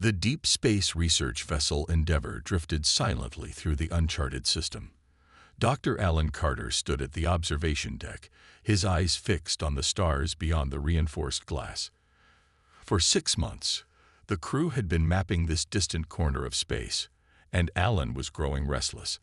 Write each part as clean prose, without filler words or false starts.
The deep space research vessel Endeavour drifted silently through the uncharted system. Dr. Alan Carter stood at the observation deck, his eyes fixed on the stars beyond the reinforced glass. For 6 months, the crew had been mapping this distant corner of space, and Alan was growing restless.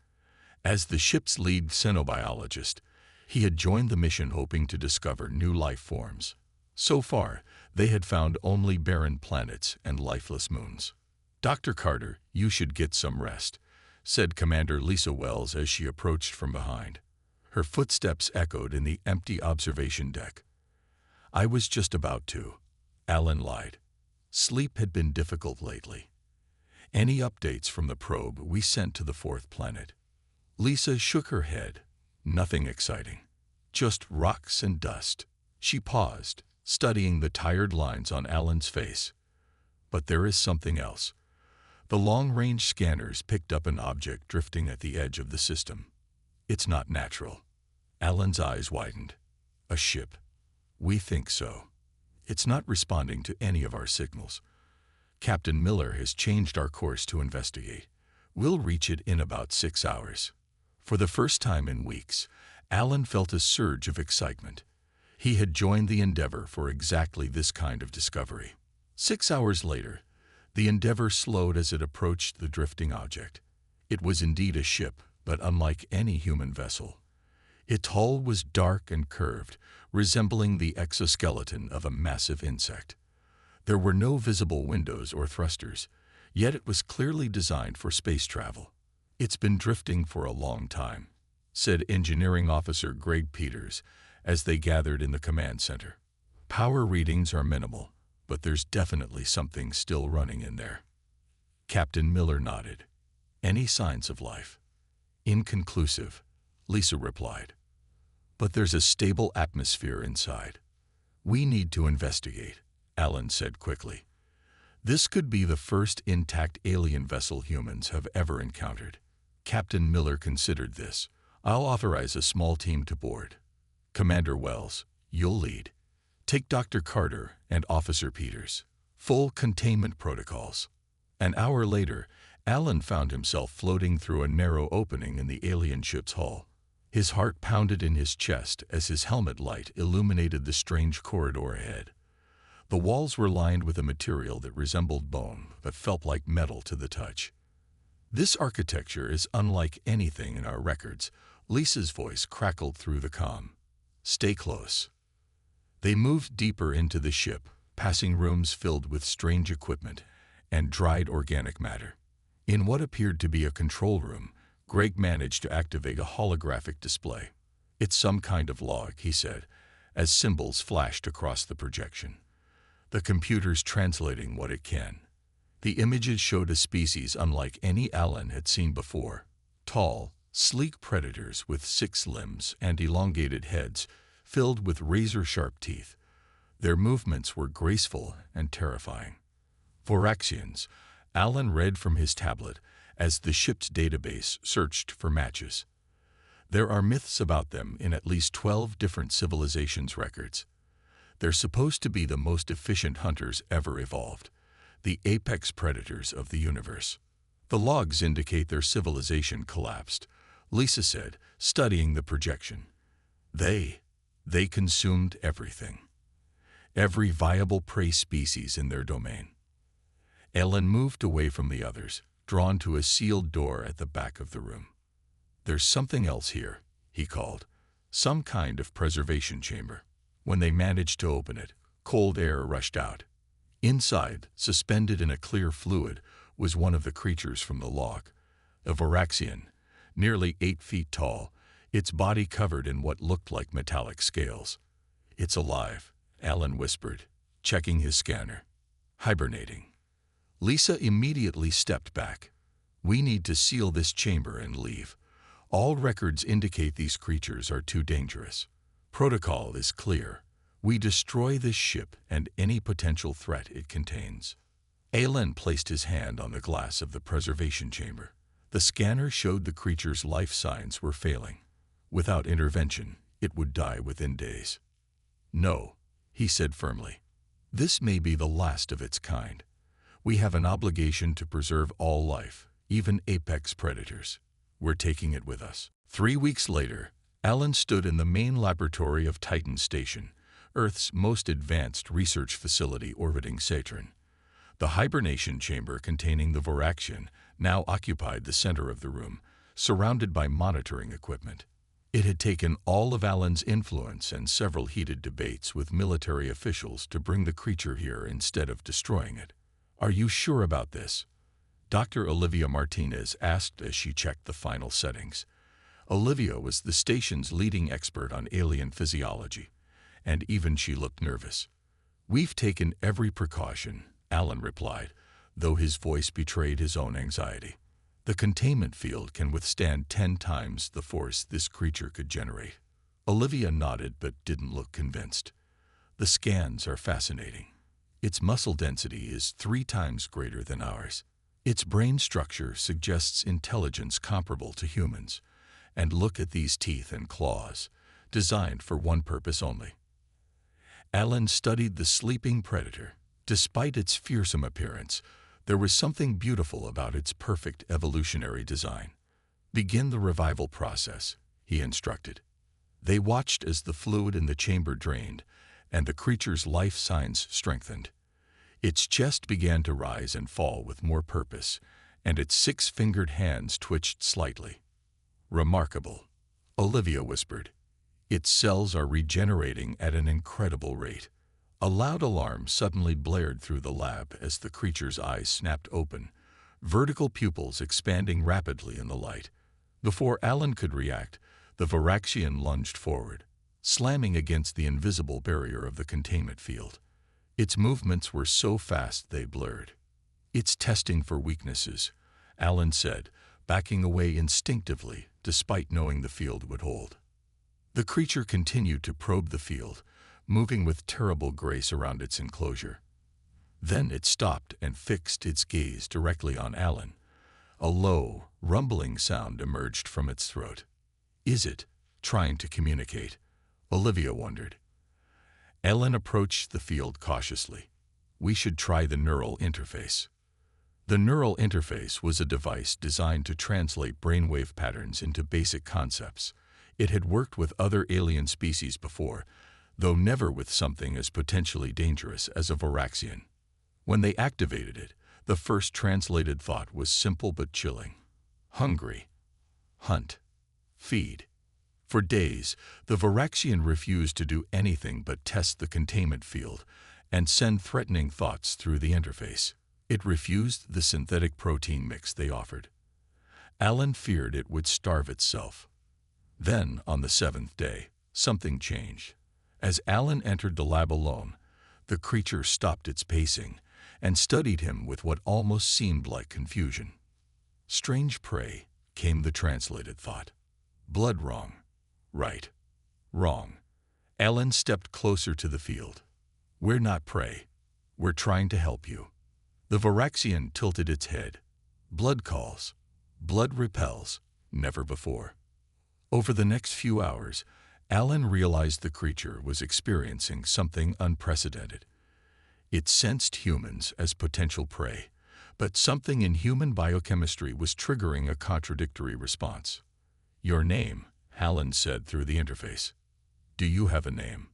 As the ship's lead xenobiologist, he had joined the mission hoping to discover new life forms. So far, they had found only barren planets and lifeless moons. "Dr. Carter, you should get some rest," said Commander Lisa Wells as she approached from behind. Her footsteps echoed in the empty observation deck. "I was just about to," Alan lied. "Sleep had been difficult lately. Any updates from the probe we sent to the fourth planet?" Lisa shook her head. "Nothing exciting. Just rocks and dust." She paused, studying the tired lines on Alan's face. "But there is something else." The long-range scanners picked up an object drifting at the edge of the system. "It's not natural." Alan's eyes widened. "A ship." "We think so. It's not responding to any of our signals. Captain Miller has changed our course to investigate. We'll reach it in about 6 hours." For the first time in weeks, Alan felt a surge of excitement. He had joined the Endeavour for exactly this kind of discovery. 6 hours later, the Endeavour slowed as it approached the drifting object. It was indeed a ship, but unlike any human vessel. Its hull was dark and curved, resembling the exoskeleton of a massive insect. There were no visible windows or thrusters, yet it was clearly designed for space travel. "It's been drifting for a long time," said Engineering Officer Greg Peters as they gathered in the command center. "Power readings are minimal, but there's definitely something still running in there." Captain Miller nodded. "Any signs of life?" "Inconclusive," Lisa replied. "But there's a stable atmosphere inside. We need to investigate," Alan said quickly. "This could be the first intact alien vessel humans have ever encountered." Captain Miller considered this. "I'll authorize a small team to board. Commander Wells, you'll lead. Take Dr. Carter and Officer Peters. Full containment protocols." An hour later, Alan found himself floating through a narrow opening in the alien ship's hull. His heart pounded in his chest as his helmet light illuminated the strange corridor ahead. The walls were lined with a material that resembled bone but felt like metal to the touch. "This architecture is unlike anything in our records," Lisa's voice crackled through the comm. "Stay close." They moved deeper into the ship, passing rooms filled with strange equipment and dried organic matter. In what appeared to be a control room, Greg managed to activate a holographic display. "It's some kind of log," he said, as symbols flashed across the projection. "The computer's translating what it can." The images showed a species unlike any Alan had seen before. Tall, sleek predators with 6 limbs and elongated heads filled with razor-sharp teeth. Their movements were graceful and terrifying. "Voraxians," Alan read from his tablet as the ship's database searched for matches. "There are myths about them in at least 12 different civilizations' records. They're supposed to be the most efficient hunters ever evolved, the apex predators of the universe." "The logs indicate their civilization collapsed," Lisa said, studying the projection. They consumed everything. Every viable prey species in their domain." Alan moved away from the others, drawn to a sealed door at the back of the room. "There's something else here," he called. "Some kind of preservation chamber." When they managed to open it, cold air rushed out. Inside, suspended in a clear fluid, was one of the creatures from the log. A Voraxian, nearly 8 feet tall, its body covered in what looked like metallic scales. "It's alive," Alan whispered, checking his scanner. "Hibernating." Lisa immediately stepped back. "We need to seal this chamber and leave. All records indicate these creatures are too dangerous. Protocol is clear. We destroy this ship and any potential threat it contains." Alan placed his hand on the glass of the preservation chamber. The scanner showed the creature's life signs were failing. Without intervention, it would die within days. "No," he said firmly. "This may be the last of its kind. We have an obligation to preserve all life, even apex predators. We're taking it with us. 3 weeks later, Alan stood in the main laboratory of Titan Station, Earth's most advanced research facility orbiting Saturn. The hibernation chamber containing the Varaxian now occupied the center of the room, surrounded by monitoring equipment. It had taken all of Alan's influence and several heated debates with military officials to bring the creature here instead of destroying it. "Are you sure about this?" Dr. Olivia Martinez asked as she checked the final settings. Olivia was the station's leading expert on alien physiology, and even she looked nervous. "We've taken every precaution," Alan replied, though his voice betrayed his own anxiety. "The containment field can withstand 10 times the force this creature could generate." Olivia nodded but didn't look convinced. "The scans are fascinating. Its muscle density is 3 times greater than ours. Its brain structure suggests intelligence comparable to humans. And look at these teeth and claws, designed for one purpose only." Alan studied the sleeping predator. Despite its fearsome appearance, there was something beautiful about its perfect evolutionary design. "Begin the revival process," he instructed. They watched as the fluid in the chamber drained, and the creature's life signs strengthened. Its chest began to rise and fall with more purpose, and its 6-fingered hands twitched slightly. "Remarkable," Olivia whispered. "Its cells are regenerating at an incredible rate." A loud alarm suddenly blared through the lab as the creature's eyes snapped open, vertical pupils expanding rapidly in the light. Before Alan could react, the Varaxian lunged forward, slamming against the invisible barrier of the containment field. Its movements were so fast they blurred. "It's testing for weaknesses," Alan said, backing away instinctively despite knowing the field would hold. The creature continued to probe the field, moving with terrible grace around its enclosure. Then it stopped and fixed its gaze directly on Alan. A low, rumbling sound emerged from its throat. "Is it trying to communicate?" Olivia wondered. Alan approached the field cautiously. "We should try the neural interface." The neural interface was a device designed to translate brainwave patterns into basic concepts. It had worked with other alien species before, though never with something as potentially dangerous as a Varaxian. When they activated it, the first translated thought was simple but chilling. Hungry. Hunt. Feed. For days, the Varaxian refused to do anything but test the containment field and send threatening thoughts through the interface. It refused the synthetic protein mix they offered. Alan feared it would starve itself. Then, on the 7th day, something changed. As Alan entered the lab alone, the creature stopped its pacing and studied him with what almost seemed like confusion. "Strange prey," came the translated thought. "Blood wrong. Right. Wrong." Alan stepped closer to the field. "We're not prey. We're trying to help you." The Varaxian tilted its head. "Blood calls. Blood repels. Never before." Over the next few hours, Alan realized the creature was experiencing something unprecedented. It sensed humans as potential prey, but something in human biochemistry was triggering a contradictory response. "Your name," Alan said through the interface. "Do you have a name?"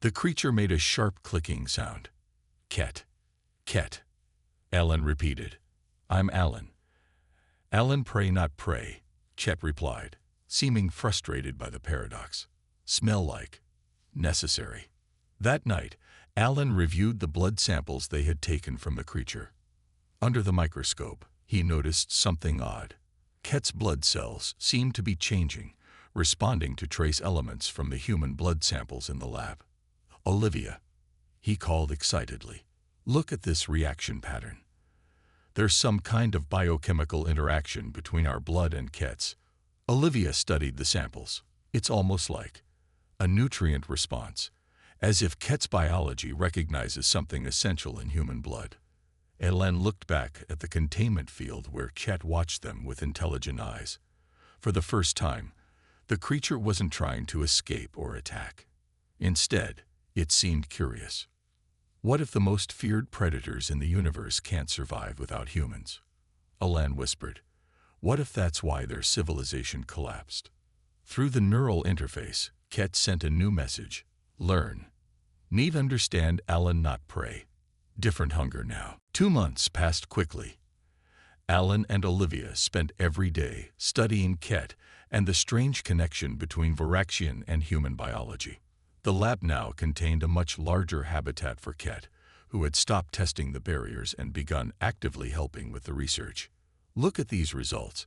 The creature made a sharp clicking sound. "Ket. Ket," Alan repeated. "I'm Alan." "Alan Prey not Prey," Chet replied, seeming frustrated by the paradox. "Smell like. Necessary." That night, Alan reviewed the blood samples they had taken from the creature. Under the microscope, he noticed something odd. Ket's blood cells seemed to be changing, responding to trace elements from the human blood samples in the lab. "Olivia," he called excitedly, "look at this reaction pattern. There's some kind of biochemical interaction between our blood and Ket's." Olivia studied the samples. "It's almost like a nutrient response, as if Ket's biology recognizes something essential in human blood." Alan looked back at the containment field where Chet watched them with intelligent eyes. For the first time, the creature wasn't trying to escape or attack. Instead, it seemed curious. What if the most feared predators in the universe can't survive without humans? Alan whispered. What if that's why their civilization collapsed? Through the neural interface, Ket sent a new message. Learn. Need understand Alan, not prey. Different hunger now. 2 months passed quickly. Alan and Olivia spent every day studying Ket and the strange connection between Varaxian and human biology. The lab now contained a much larger habitat for Ket, who had stopped testing the barriers and begun actively helping with the research. Look at these results,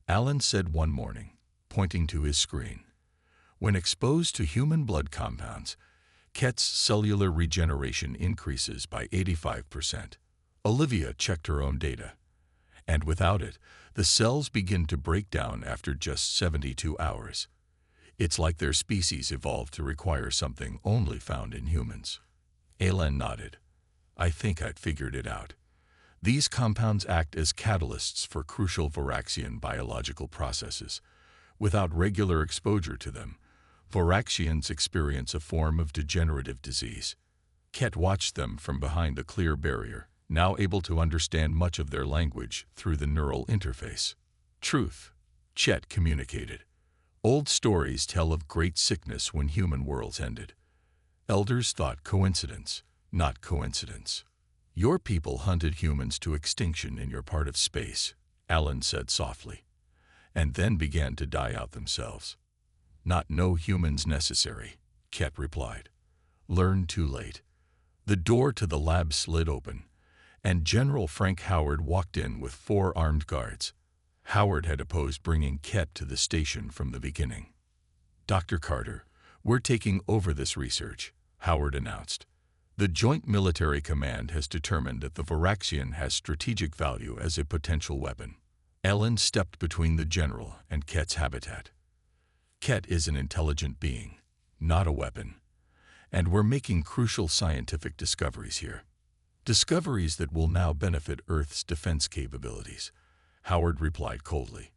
Alan said one morning, pointing to his screen. When exposed to human blood compounds, Ket's cellular regeneration increases by 85%. Olivia checked her own data, and without it, the cells begin to break down after just 72 hours. It's like their species evolved to require something only found in humans. Alan nodded. I think I'd figured it out. These compounds act as catalysts for crucial Varaxian biological processes. Without regular exposure to them, Varaxians experience a form of degenerative disease. Ket watched them from behind a clear barrier, now able to understand much of their language through the neural interface. Truth, Chet communicated. Old stories tell of great sickness when human worlds ended. Elders thought coincidence, not coincidence. Your people hunted humans to extinction in your part of space, Alan said softly, and then began to die out themselves. Not no humans necessary, Ket replied. Learned too late. The door to the lab slid open, and General Frank Howard walked in with 4 armed guards. Howard had opposed bringing Ket to the station from the beginning. Dr. Carter, we're taking over this research, Howard announced. The Joint Military Command has determined that the Varaxian has strategic value as a potential weapon. Ellen stepped between the general and Ket's habitat. Ket is an intelligent being, not a weapon, and we're making crucial scientific discoveries here. Discoveries that will now benefit Earth's defense capabilities, Howard replied coldly.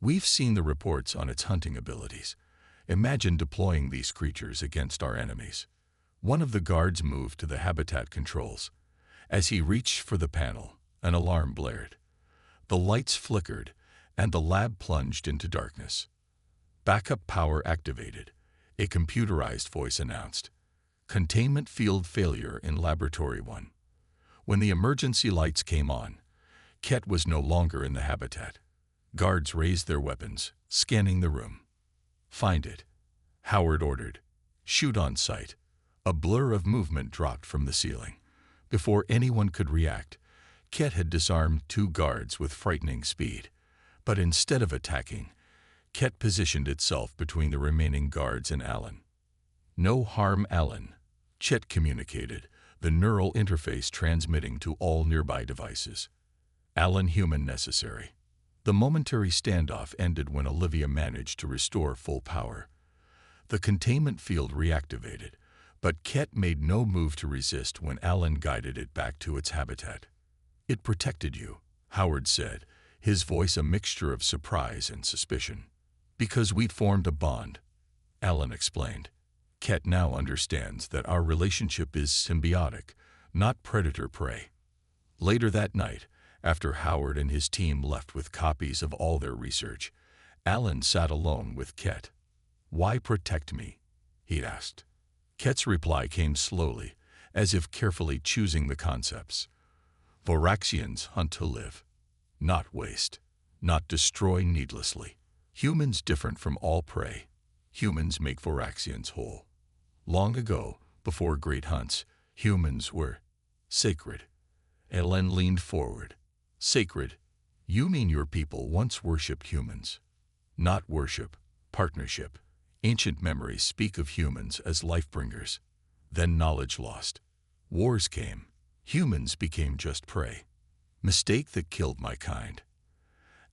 We've seen the reports on its hunting abilities. Imagine deploying these creatures against our enemies. One of the guards moved to the habitat controls. As he reached for the panel, an alarm blared. The lights flickered, and the lab plunged into darkness. Backup power activated, a computerized voice announced. Containment field failure in Laboratory 1. When the emergency lights came on, Ket was no longer in the habitat. Guards raised their weapons, scanning the room. Find it, Howard ordered. Shoot on sight. A blur of movement dropped from the ceiling. Before anyone could react, Ket had disarmed 2 guards with frightening speed. But instead of attacking, Ket positioned itself between the remaining guards and Alan. No harm, Alan, Chet communicated, the neural interface transmitting to all nearby devices. Alan, human necessary. The momentary standoff ended when Olivia managed to restore full power. The containment field reactivated, but Ket made no move to resist when Alan guided it back to its habitat. It protected you, Howard said, his voice a mixture of surprise and suspicion. Because we'd formed a bond, Alan explained. Ket now understands that our relationship is symbiotic, not predator-prey. Later that night, after Howard and his team left with copies of all their research, Alan sat alone with Ket. Why protect me? He asked. Ket's reply came slowly, as if carefully choosing the concepts. Varaxians hunt to live, not waste, not destroy needlessly. Humans different from all prey. Humans make Varaxians whole. Long ago, before great hunts, humans were sacred. Ellen leaned forward. Sacred? You mean your people once worshipped humans? Not worship, partnership. Ancient memories speak of humans as life-bringers. Then knowledge lost. Wars came. Humans became just prey. Mistake that killed my kind.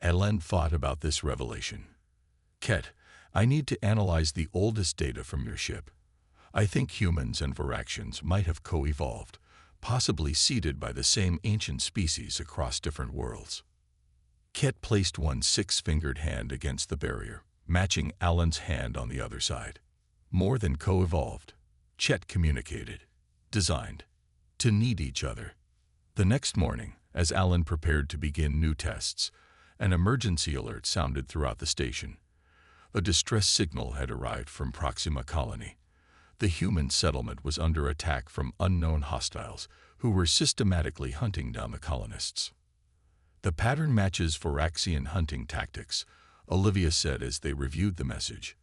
Ellen thought about this revelation. Ket, I need to analyze the oldest data from your ship. I think humans and Varaxians might have co-evolved, possibly seeded by the same ancient species across different worlds. Ket placed one 6-fingered hand against the barrier, matching Alan's hand on the other side. More than co-evolved, Chet communicated. Designed. to need each other. The next morning, as Alan prepared to begin new tests, an emergency alert sounded throughout the station. A distress signal had arrived from Proxima Colony. The human settlement was under attack from unknown hostiles who were systematically hunting down the colonists. "The pattern matches Voraxian hunting tactics," Olivia said as they reviewed the message.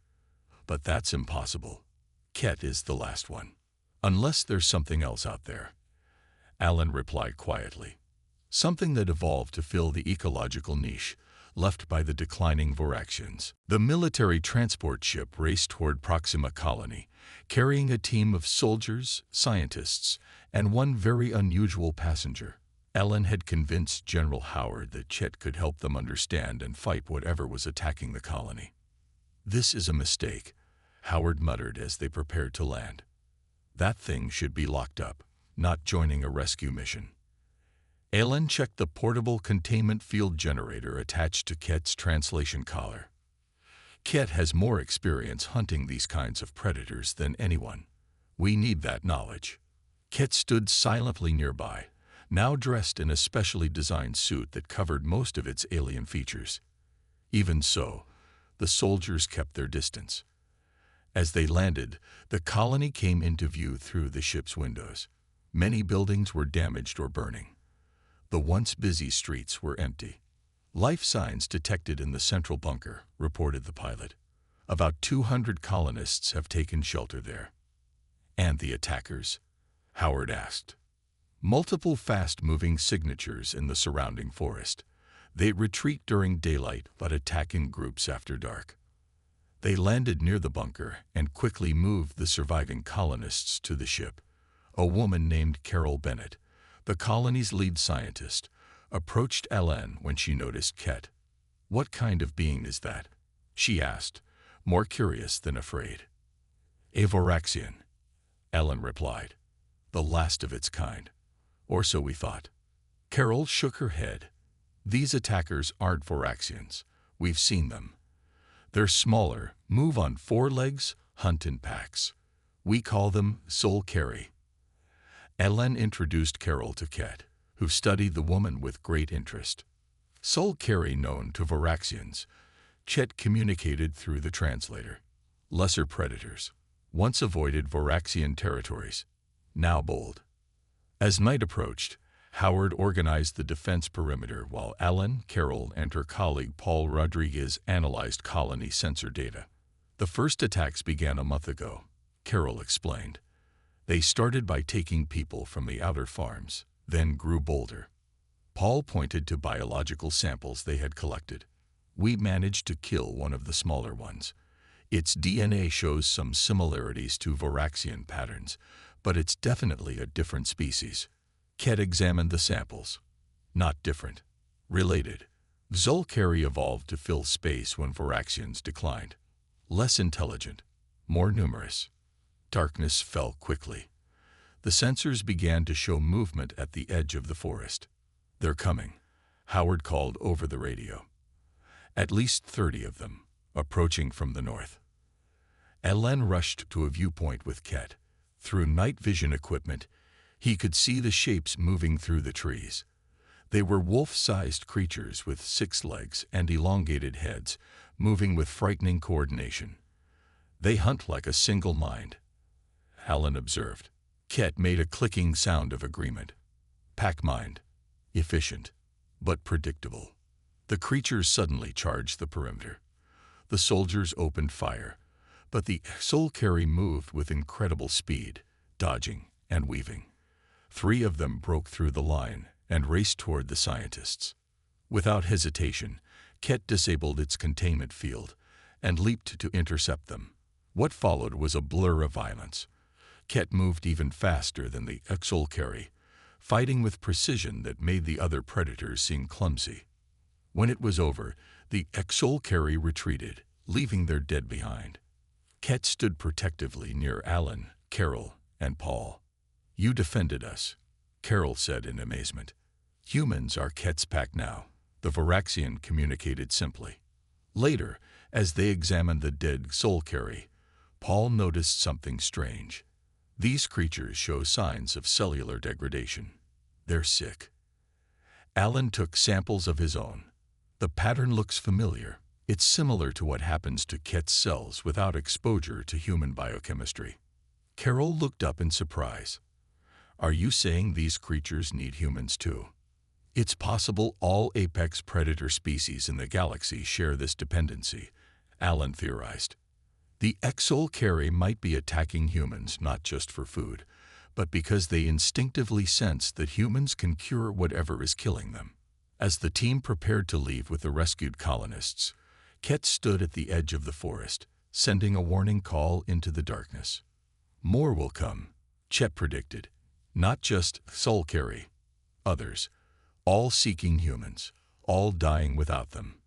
"But that's impossible. Ket is the last one. Unless there's something else out there." Alan replied quietly. "Something that evolved to fill the ecological niche left by the declining Voraxians." The military transport ship raced toward Proxima Colony, carrying a team of soldiers, scientists, and one very unusual passenger. Ellen had convinced General Howard that Chet could help them understand and fight whatever was attacking the colony. "This is a mistake," Howard muttered as they prepared to land. "That thing should be locked up, not joining a rescue mission." Ellen checked the portable containment field generator attached to Ket's translation collar. "Ket has more experience hunting these kinds of predators than anyone. We need that knowledge." Ket stood silently nearby, now dressed in a specially designed suit that covered most of its alien features. Even so, the soldiers kept their distance. As they landed, the colony came into view through the ship's windows. Many buildings were damaged or burning. The once busy streets were empty. "Life signs detected in the central bunker," reported the pilot. "About 200 colonists have taken shelter there." "And the attackers?" Howard asked. "Multiple fast-moving signatures in the surrounding forest. They retreat during daylight but attack in groups after dark." They landed near the bunker and quickly moved the surviving colonists to the ship. A woman named Carol Bennett, the colony's lead scientist, approached Ellen when she noticed Ket. "What kind of being is that?" she asked, more curious than afraid. "A Voraxian," Ellen replied. "The last of its kind. Or so we thought." Carol shook her head. "These attackers aren't Voraxians. We've seen them. They're smaller, move on 4 legs, hunt in packs. We call them soul carry." Ellen introduced Carol to Ket, who studied the woman with great interest. "Soul carry known to Voraxians," Chet communicated through the translator. "Lesser predators. Once avoided Voraxian territories. Now bold." As night approached, Howard organized the defense perimeter while Ellen, Carol, and her colleague Paul Rodriguez analyzed colony sensor data. "The first attacks began a month ago," Carol explained. "They started by taking people from the outer farms, then grew bolder." Paul pointed to biological samples they had collected. "We managed to kill one of the smaller ones. Its DNA shows some similarities to Voraxian patterns, but it's definitely a different species." Ket examined the samples. "Not different. Related. Zolkari evolved to fill space when Voraxians declined. Less intelligent. More numerous." Darkness fell quickly. The sensors began to show movement at the edge of the forest. "They're coming," Howard called over the radio. "At least 30 of them, approaching from the north." Ellen rushed to a viewpoint with Ket. Through night vision equipment, he could see the shapes moving through the trees. They were wolf-sized creatures with 6 legs and elongated heads, moving with frightening coordination. "They hunt like a single mind," Alan observed. Ket made a clicking sound of agreement. "Pack mind. Efficient, but predictable." The creatures suddenly charged the perimeter. The soldiers opened fire, but the soul carry moved with incredible speed, dodging and weaving. 3 of them broke through the line and raced toward the scientists. Without hesitation, Ket disabled its containment field and leaped to intercept them. What followed was a blur of violence. Ket moved even faster than the soul carry, fighting with precision that made the other predators seem clumsy. When it was over, the soul carry retreated, leaving their dead behind. Ket stood protectively near Alan, Carol, and Paul. "You defended us," Carol said in amazement. "Humans are Ket's pack now," the Voraxian communicated simply. Later, as they examined the dead soul carry, Paul noticed something strange. These creatures show signs of cellular degradation. They're sick. Alan took samples of his own. The pattern looks familiar. It's similar to what happens to Ket's cells without exposure to human biochemistry. Carol looked up in surprise. Are you saying these creatures need humans too? It's possible all apex predator species in the galaxy share this dependency, Alan theorized. The Exol-Carry might be attacking humans not just for food, but because they instinctively sense that humans can cure whatever is killing them. As the team prepared to leave with the rescued colonists, Ket stood at the edge of the forest, sending a warning call into the darkness. More will come, Chet predicted. Not just Soul-Carry. Others. All seeking humans. All dying without them.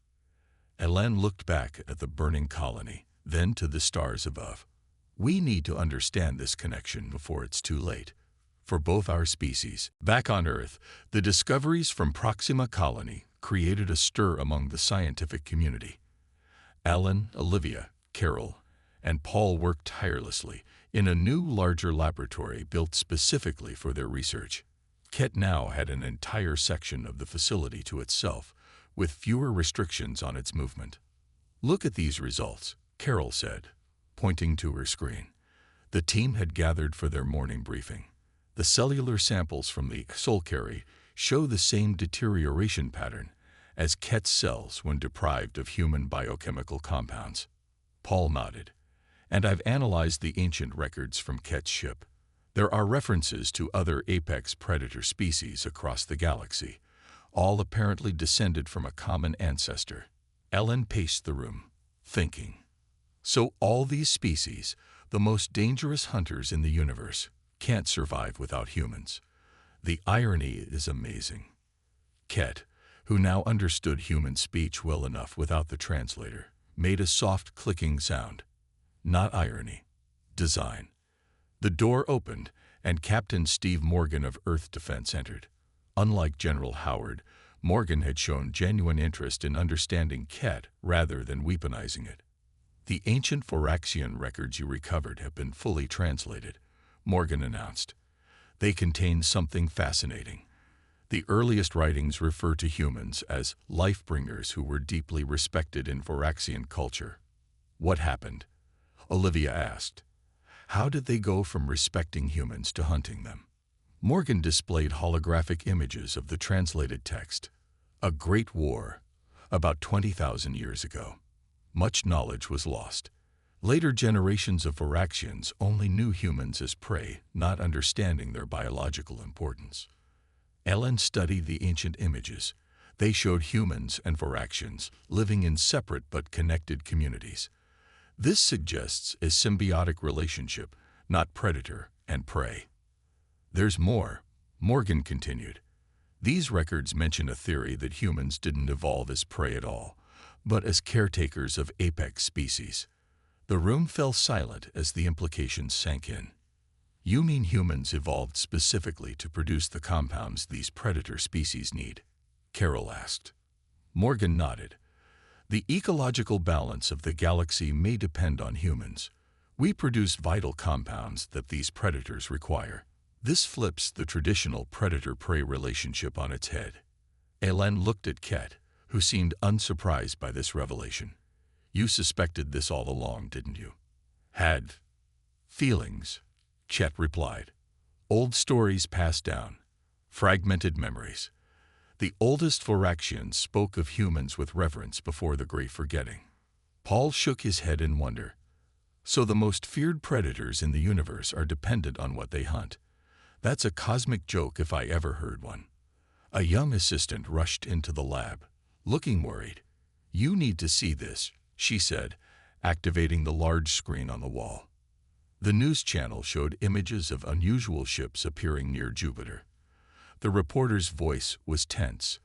Elen looked back at the burning colony, then to the stars above. We need to understand this connection before it's too late. For both our species. Back on Earth, the discoveries from Proxima Colony created a stir among the scientific community. Alan, Olivia, Carol, and Paul worked tirelessly in a new, larger laboratory built specifically for their research. Ket now had an entire section of the facility to itself, with fewer restrictions on its movement. Look at these results, Carol said, pointing to her screen. The team had gathered for their morning briefing. The cellular samples from the Soul-Carry show the same deterioration pattern as Ket's cells when deprived of human biochemical compounds. Paul nodded. And I've analyzed the ancient records from Ket's ship. There are references to other apex predator species across the galaxy, all apparently descended from a common ancestor. Ellen paced the room, thinking. So all these species, the most dangerous hunters in the universe, can't survive without humans. The irony is amazing. Ket, who now understood human speech well enough without the translator, made a soft clicking sound. Not irony. Design. The door opened, and Captain Steve Morgan of Earth Defense entered. Unlike General Howard, Morgan had shown genuine interest in understanding Ket rather than weaponizing it. The ancient Foraxian records you recovered have been fully translated, Morgan announced. They contain something fascinating. The earliest writings refer to humans as life-bringers who were deeply respected in Foraxian culture. What happened? Olivia asked. How did they go from respecting humans to hunting them? Morgan displayed holographic images of the translated text. A great war, about 20,000 years ago. Much knowledge was lost. Later generations of Foraxians only knew humans as prey, not understanding their biological importance. Ellen studied the ancient images. They showed humans and Foraxians living in separate but connected communities. This suggests a symbiotic relationship, not predator and prey. There's more, Morgan continued. These records mention a theory that humans didn't evolve as prey at all, but as caretakers of apex species. The room fell silent as the implications sank in. You mean humans evolved specifically to produce the compounds these predator species need? Carol asked. Morgan nodded. The ecological balance of the galaxy may depend on humans. We produce vital compounds that these predators require. This flips the traditional predator-prey relationship on its head. Elen looked at Ket, who seemed unsurprised by this revelation. You suspected this all along, didn't you? Had feelings, Chet replied. Old stories passed down. Fragmented memories. The oldest Foraxians spoke of humans with reverence before the great forgetting. Paul shook his head in wonder. So the most feared predators in the universe are dependent on what they hunt. That's a cosmic joke if I ever heard one. A young assistant rushed into the lab, looking worried. You need to see this, she said, activating the large screen on the wall. The news channel showed images of unusual ships appearing near Jupiter. The reporter's voice was tense.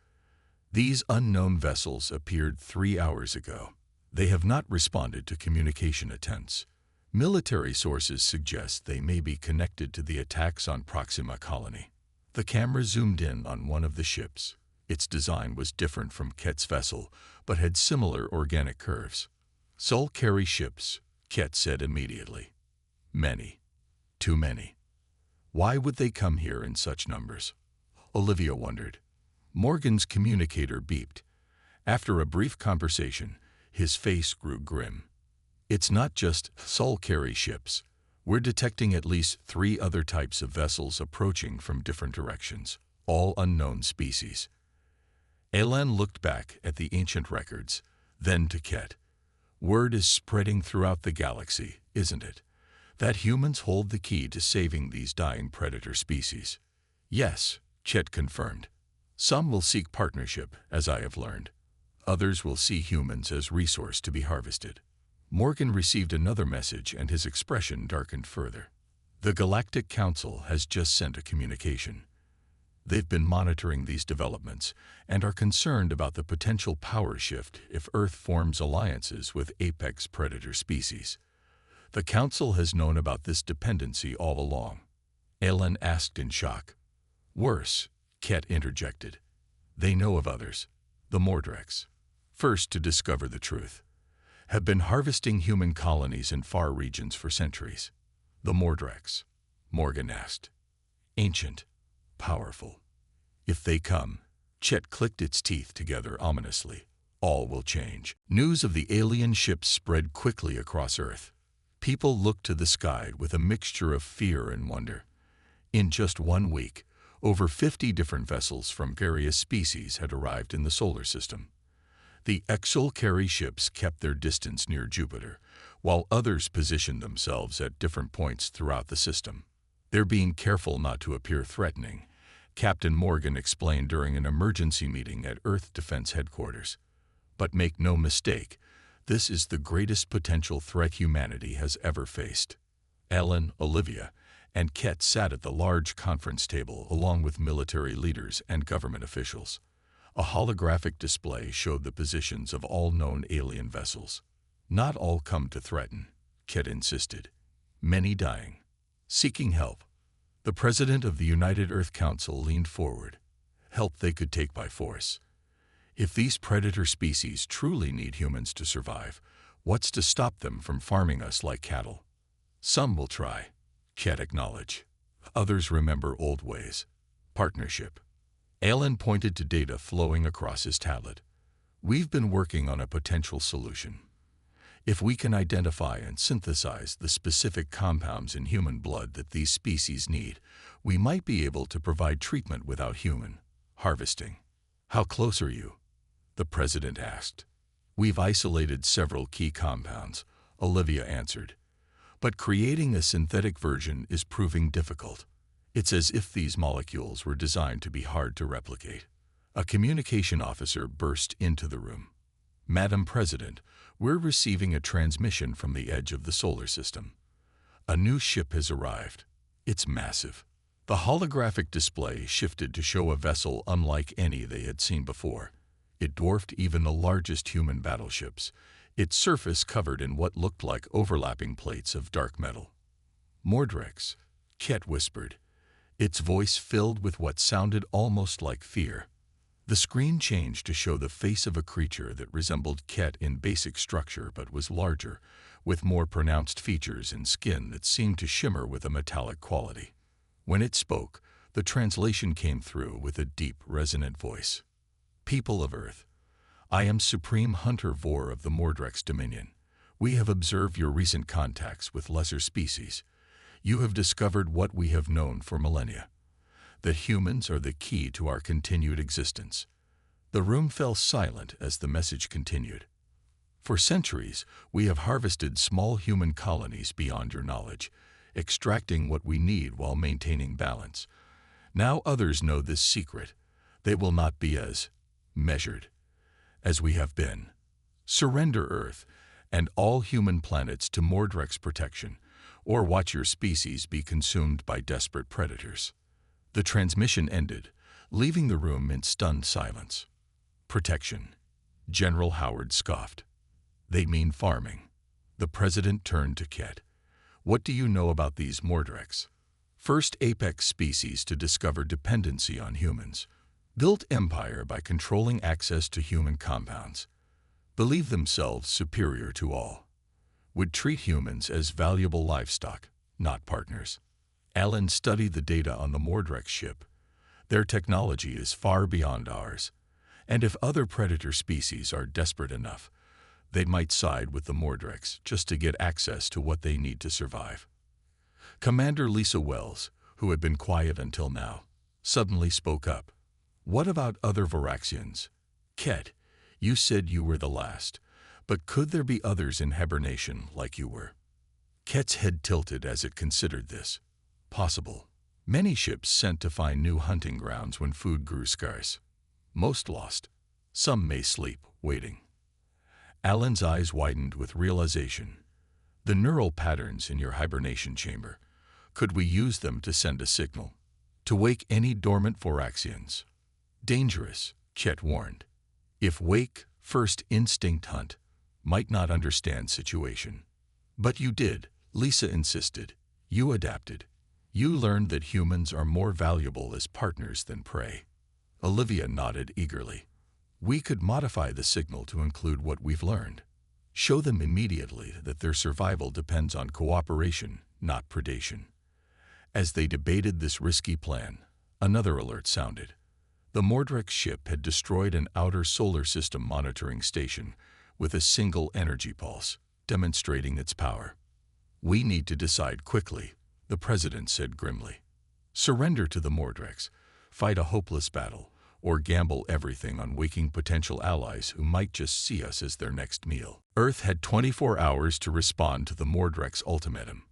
These unknown vessels appeared 3 hours ago. They have not responded to communication attempts. Military sources suggest they may be connected to the attacks on Proxima Colony. The camera zoomed in on one of the ships. Its design was different from Ket's vessel, but had similar organic curves. Soul-Carry ships, Ket said immediately. Many. too many. Why would they come here in such numbers? Olivia wondered. Morgan's communicator beeped. After a brief conversation, his face grew grim. It's not just Sol-carry ships. We're detecting at least 3 other types of vessels approaching from different directions, all unknown species. Elan looked back at the ancient records, then to Ket. Word is spreading throughout the galaxy, isn't it? That humans hold the key to saving these dying predator species. Yes, Chet confirmed. Some will seek partnership, as I have learned. Others will see humans as resource to be harvested. Morgan received another message and his expression darkened further. The Galactic Council has just sent a communication. They've been monitoring these developments and are concerned about the potential power shift if Earth forms alliances with apex predator species. The Council has known about this dependency all along. Elan asked in shock. Worse, Ket interjected. They know of others, the Mordrex, first to discover the truth, have been harvesting human colonies in far regions for centuries. The Mordrex, Morgan asked. Ancient, powerful. If they come, Chet clicked its teeth together ominously. All will change. News of the alien ships spread quickly across Earth. People looked to the sky with a mixture of fear and wonder. In just 1 week, over 50 different vessels from various species had arrived in the solar system. The Sol-carry ships kept their distance near Jupiter, while others positioned themselves at different points throughout the system. They're being careful not to appear threatening, Captain Morgan explained during an emergency meeting at Earth Defense Headquarters. But make no mistake, this is the greatest potential threat humanity has ever faced. Ellen, Olivia, and Ket sat at the large conference table along with military leaders and government officials. A holographic display showed the positions of all known alien vessels. Not all come to threaten, Ket insisted. Many dying, seeking help. The president of the United Earth Council leaned forward. Help they could take by force. If these predator species truly need humans to survive, what's to stop them from farming us like cattle? Some will try, Ket acknowledged. Others remember old ways. Partnership. Alan pointed to data flowing across his tablet. We've been working on a potential solution. If we can identify and synthesize the specific compounds in human blood that these species need, we might be able to provide treatment without human harvesting. How close are you? The president asked. We've isolated several key compounds, Olivia answered. But creating a synthetic version is proving difficult. It's as if these molecules were designed to be hard to replicate. A communication officer burst into the room. Madam President, we're receiving a transmission from the edge of the solar system. A new ship has arrived. It's massive. The holographic display shifted to show a vessel unlike any they had seen before. It dwarfed even the largest human battleships, its surface covered in what looked like overlapping plates of dark metal. Mordrex, Ket whispered, its voice filled with what sounded almost like fear. The screen changed to show the face of a creature that resembled Ket in basic structure but was larger, with more pronounced features and skin that seemed to shimmer with a metallic quality. When it spoke, the translation came through with a deep, resonant voice. People of Earth, I am Supreme Hunter Vor of the Mordrex Dominion. We have observed your recent contacts with lesser species. You have discovered what we have known for millennia, that humans are the key to our continued existence. The room fell silent as the message continued. For centuries, we have harvested small human colonies beyond your knowledge, extracting what we need while maintaining balance. Now others know this secret. They will not be as measured as we have been. Surrender Earth and all human planets to Mordrex protection, or watch your species be consumed by desperate predators. The transmission ended, leaving the room in stunned silence. Protection. General Howard scoffed. They mean farming. The president turned to Ket. What do you know about these Mordrex? First apex species to discover dependency on humans. Built empire by controlling access to human compounds. Believe themselves superior to all. Would treat humans as valuable livestock, not partners. Alan studied the data on the Mordrex ship. Their technology is far beyond ours, and if other predator species are desperate enough, they might side with the Mordrex just to get access to what they need to survive. Commander Lisa Wells, who had been quiet until now, suddenly spoke up. What about other Varaxians? Ket, you said you were the last, but could there be others in hibernation like you were? Ket's head tilted as it considered this. Possible. Many ships sent to find new hunting grounds when food grew scarce. Most lost. Some may sleep, waiting. Alan's eyes widened with realization. The neural patterns in your hibernation chamber. Could we use them to send a signal? To wake any dormant Varaxians? Dangerous, Chet warned. If wake, first instinct hunt, might not understand situation. But you did, Lisa insisted. You adapted. You learned that humans are more valuable as partners than prey. Olivia nodded eagerly. We could modify the signal to include what we've learned. Show them immediately that their survival depends on cooperation, not predation. As they debated this risky plan, another alert sounded. The Mordrex ship had destroyed an outer solar system monitoring station with a single energy pulse, demonstrating its power. We need to decide quickly, the president said grimly. Surrender to the Mordrex, fight a hopeless battle, or gamble everything on waking potential allies who might just see us as their next meal. Earth had 24 hours to respond to the Mordrex ultimatum.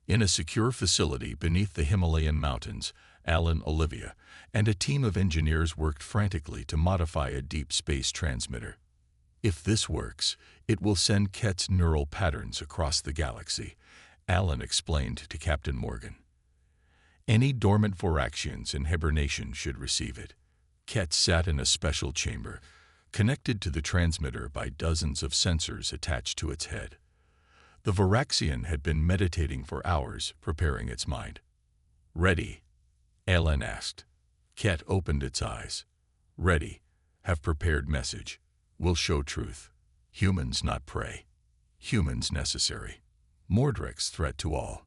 In a secure facility beneath the Himalayan mountains, Alan, Olivia, and a team of engineers worked frantically to modify a deep space transmitter. If this works, it will send Ket's neural patterns across the galaxy, Alan explained to Captain Morgan. Any dormant Varaxians in hibernation should receive it. Ket sat in a special chamber, connected to the transmitter by dozens of sensors attached to its head. The Varaxian had been meditating for hours, preparing its mind. Ready? Alan asked. Ket opened its eyes. Ready. Have prepared message. Will show truth. Humans not prey. Humans necessary. Mordrex threat to all.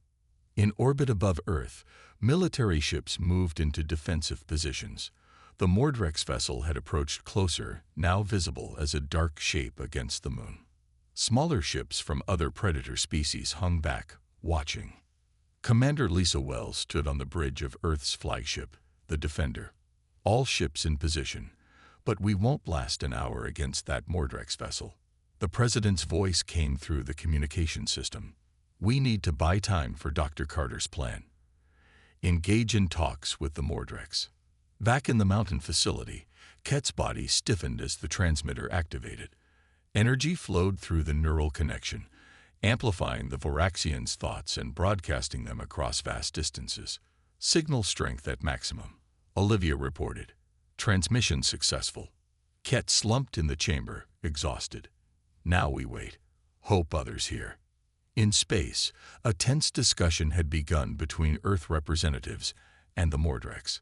In orbit above Earth, military ships moved into defensive positions. The Mordrex vessel had approached closer, now visible as a dark shape against the moon. Smaller ships from other predator species hung back, watching. Commander Lisa Wells stood on the bridge of Earth's flagship, the Defender. All ships in position, but we won't last an hour against that Mordrex vessel. The president's voice came through the communication system. We need to buy time for Dr. Carter's plan. Engage in talks with the Mordrex. Back in the mountain facility, Ket's body stiffened as the transmitter activated. Energy flowed through the neural connection, amplifying the Varaxian's thoughts and broadcasting them across vast distances. Signal strength at maximum, Olivia reported. Transmission successful. Ket slumped in the chamber, exhausted. Now we wait. Hope others hear. In space, a tense discussion had begun between Earth representatives and the Mordrex.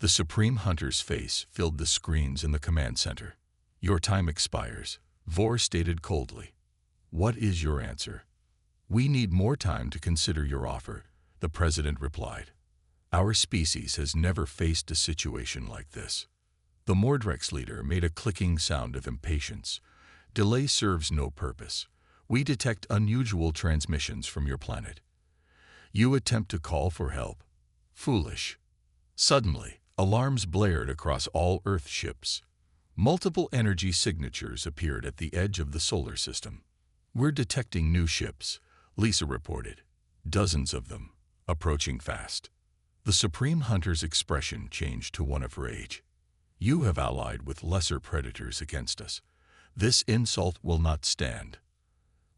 The Supreme Hunter's face filled the screens in the command center. Your time expires, Vor stated coldly. What is your answer? We need more time to consider your offer, the president replied. Our species has never faced a situation like this. The Mordrex leader made a clicking sound of impatience. Delay serves no purpose. We detect unusual transmissions from your planet. You attempt to call for help. Foolish. Suddenly, alarms blared across all Earth ships. Multiple energy signatures appeared at the edge of the solar system. We're detecting new ships, Lisa reported. Dozens of them, approaching fast. The Supreme Hunter's expression changed to one of rage. You have allied with lesser predators against us. This insult will not stand.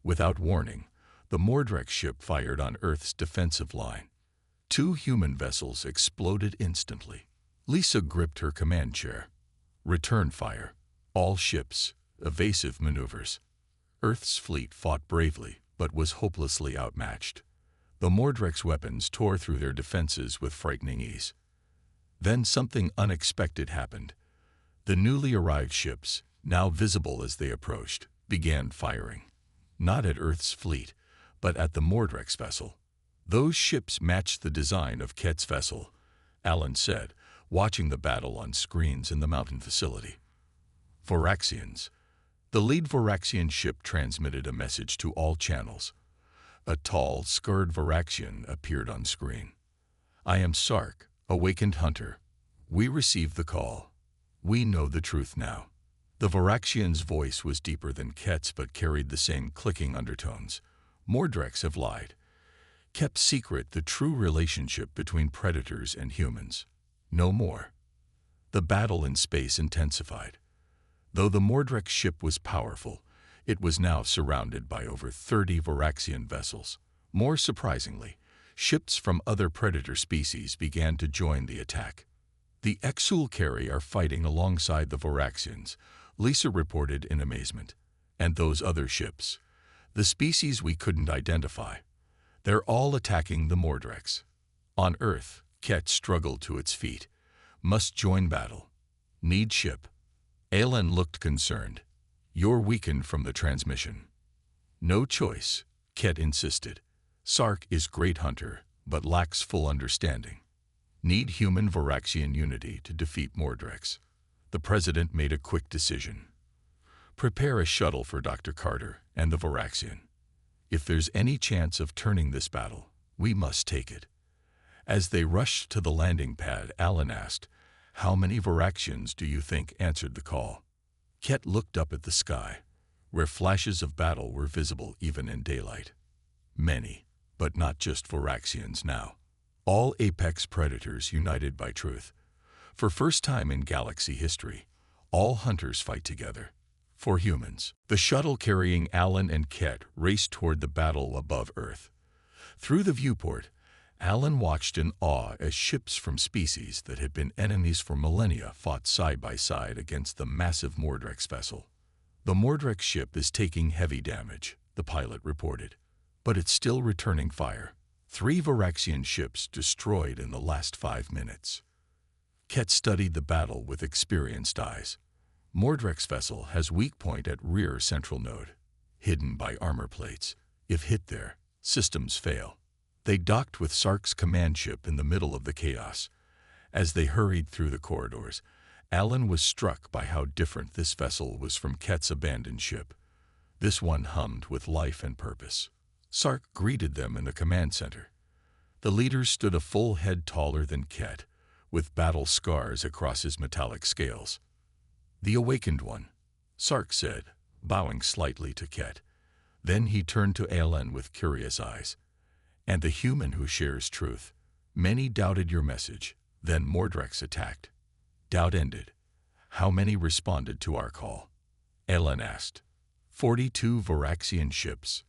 Without warning, the Mordrex ship fired on Earth's defensive line. 2 human vessels exploded instantly. Lisa gripped her command chair. Return fire. All ships. Evasive maneuvers. Earth's fleet fought bravely, but was hopelessly outmatched. The Mordrex weapons tore through their defenses with frightening ease. Then something unexpected happened. The newly arrived ships, now visible as they approached, began firing. Not at Earth's fleet, but at the Mordrex vessel. Those ships matched the design of Ket's vessel, Alan said, watching the battle on screens in the mountain facility. Voraxians. The lead Voraxian ship transmitted a message to all channels. A tall, scarred Voraxian appeared on screen. "I am Sark, awakened hunter. We received the call. We know the truth now." The Voraxian's voice was deeper than Ket's but carried the same clicking undertones. "Mordrex have lied. Kept secret the true relationship between predators and humans. No more." The battle in space intensified. Though the Mordrex ship was powerful, it was now surrounded by over 30 Voraxian vessels. More surprisingly, ships from other predator species began to join the attack. "The Exulcari are fighting alongside the Voraxians," Lisa reported in amazement. "And those other ships, the species we couldn't identify, they're all attacking the Mordrex." On Earth, Ket struggled to its feet. "Must join battle. Need ship." Alan looked concerned. "You're weakened from the transmission." "No choice," Ket insisted. "Sark is great hunter, but lacks full understanding. Need human Voraxian unity to defeat Mordrex." The president made a quick decision. "Prepare a shuttle for Dr. Carter and the Voraxian. If there's any chance of turning this battle, we must take it." As they rushed to the landing pad, Alan asked, "How many Voraxians do you think answered the call?" Ket looked up at the sky, where flashes of battle were visible even in daylight. "Many, but not just Voraxians now. All apex predators united by truth. For first time in galaxy history, all hunters fight together. For humans." The shuttle carrying Alan and Ket raced toward the battle above Earth. Through the viewport, Alan watched in awe as ships from species that had been enemies for millennia fought side by side against the massive Mordrex vessel. "The Mordrex ship is taking heavy damage," the pilot reported, "but it's still returning fire. 3 Voraxian ships destroyed in the last 5 minutes." Ket studied the battle with experienced eyes. Mordrex vessel has weak point at rear central node, hidden by armor plates. If hit there, systems fail. They docked with Sark's command ship in the middle of the chaos. As they hurried through the corridors, Alan was struck by how different this vessel was from Ket's abandoned ship. This one hummed with life and purpose. Sark greeted them in the command center. The leader stood a full head taller than Ket, with battle scars across his metallic scales. "The Awakened One," Sark said, bowing slightly to Ket. Then he turned to Alan with curious eyes. "And the human who shares truth. Many doubted your message. Then Mordrex attacked. Doubt ended. How many responded to our call?" Alan asked. 42 Voraxian ships,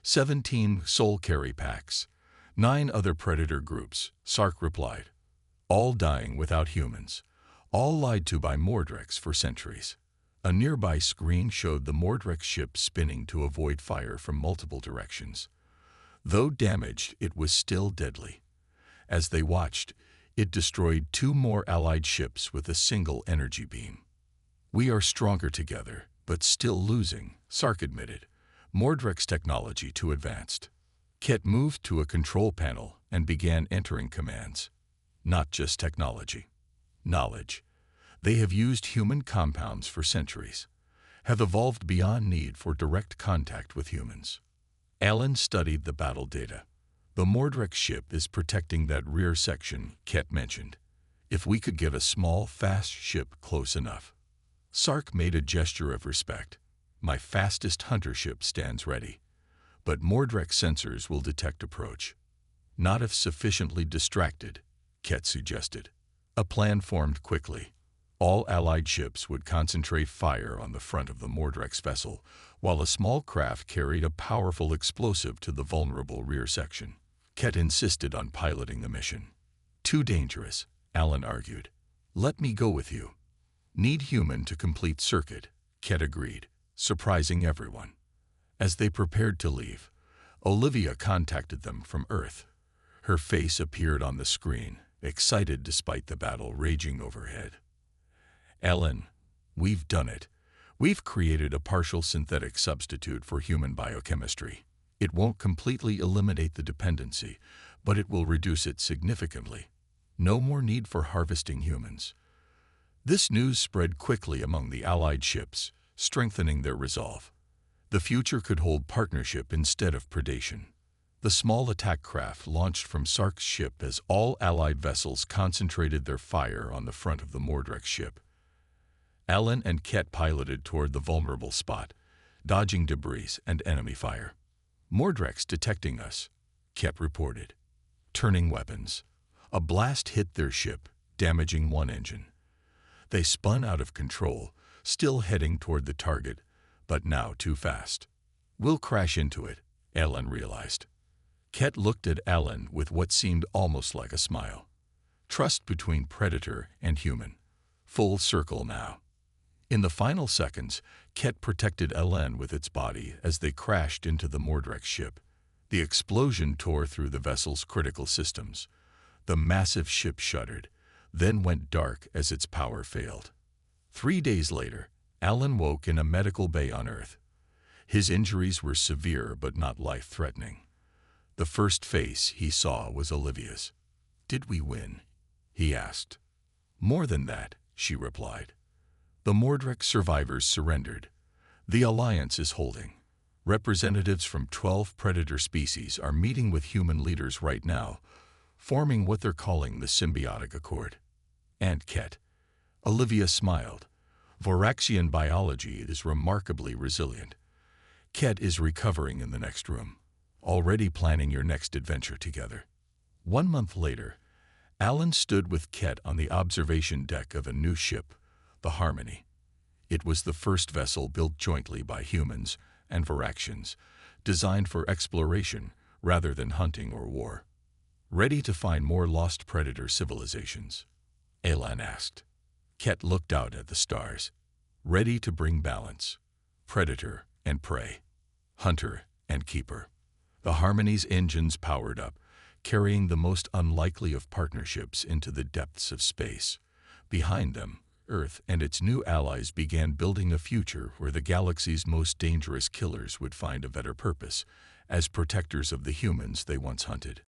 17 soul carry packs, 9 other predator groups," Sark replied. "All dying without humans. All lied to by Mordrex for centuries." A nearby screen showed the Mordrex ship spinning to avoid fire from multiple directions. Though damaged, it was still deadly. As they watched, it destroyed 2 more Allied ships with a single energy beam. "We are stronger together, but still losing," Sark admitted. "Mordrex technology too advanced." Ket moved to a control panel and began entering commands. Not just technology. Knowledge. They have used human compounds for centuries, have evolved beyond need for direct contact with humans. Alan studied the battle data. "The Mordrex ship is protecting that rear section," Ket mentioned. "If we could get a small, fast ship close enough." Sark made a gesture of respect. "My fastest hunter ship stands ready. But Mordrex sensors will detect approach." "Not if sufficiently distracted," Ket suggested. A plan formed quickly. All Allied ships would concentrate fire on the front of the Mordrex vessel, while a small craft carried a powerful explosive to the vulnerable rear section. Ket insisted on piloting the mission. "Too dangerous," Alan argued. "Let me go with you." "Need human to complete circuit," Ket agreed, surprising everyone. As they prepared to leave, Olivia contacted them from Earth. Her face appeared on the screen, excited despite the battle raging overhead. "Ellen, we've done it. We've created a partial synthetic substitute for human biochemistry. It won't completely eliminate the dependency, but it will reduce it significantly. No more need for harvesting humans. This news spread quickly among the Allied ships, strengthening their resolve. The future could hold partnership instead of predation. The small attack craft launched from Sark's ship as all Allied vessels concentrated their fire on the front of the Mordrek's ship. Alan and Ket piloted toward the vulnerable spot, dodging debris and enemy fire. "Mordrek's detecting us," Ket reported. Turning weapons. A blast hit their ship, damaging one engine. They spun out of control, still heading toward the target, but now too fast. "We'll crash into it," Alan realized. Ket looked at Alan with what seemed almost like a smile. Trust between predator and human. Full circle now. In the final seconds, Ket protected Alan with its body as they crashed into the Mordrek's ship. The explosion tore through the vessel's critical systems. The massive ship shuddered, then went dark as its power failed. 3 days later, Alan woke in a medical bay on Earth. His injuries were severe but not life-threatening. The first face he saw was Olivia's. "Did we win?" he asked. "More than that," she replied. "The Mordrek survivors surrendered. The Alliance is holding. Representatives from 12 predator species are meeting with human leaders right now, forming what they're calling the Symbiotic Accord." "And Ket?" Olivia smiled. "Voraxian biology is remarkably resilient. Ket is recovering in the next room, already planning your next adventure together." 1 month later, Alan stood with Ket on the observation deck of a new ship, the Harmony. It was the first vessel built jointly by humans and Voraxians, designed for exploration rather than hunting or war. "Ready to find more lost predator civilizations?" Alan asked. Ket looked out at the stars. "Ready to bring balance. Predator and prey. Hunter and keeper." The Harmony's engines powered up, carrying the most unlikely of partnerships into the depths of space. Behind them, Earth and its new allies began building a future where the galaxy's most dangerous killers would find a better purpose as protectors of the humans they once hunted.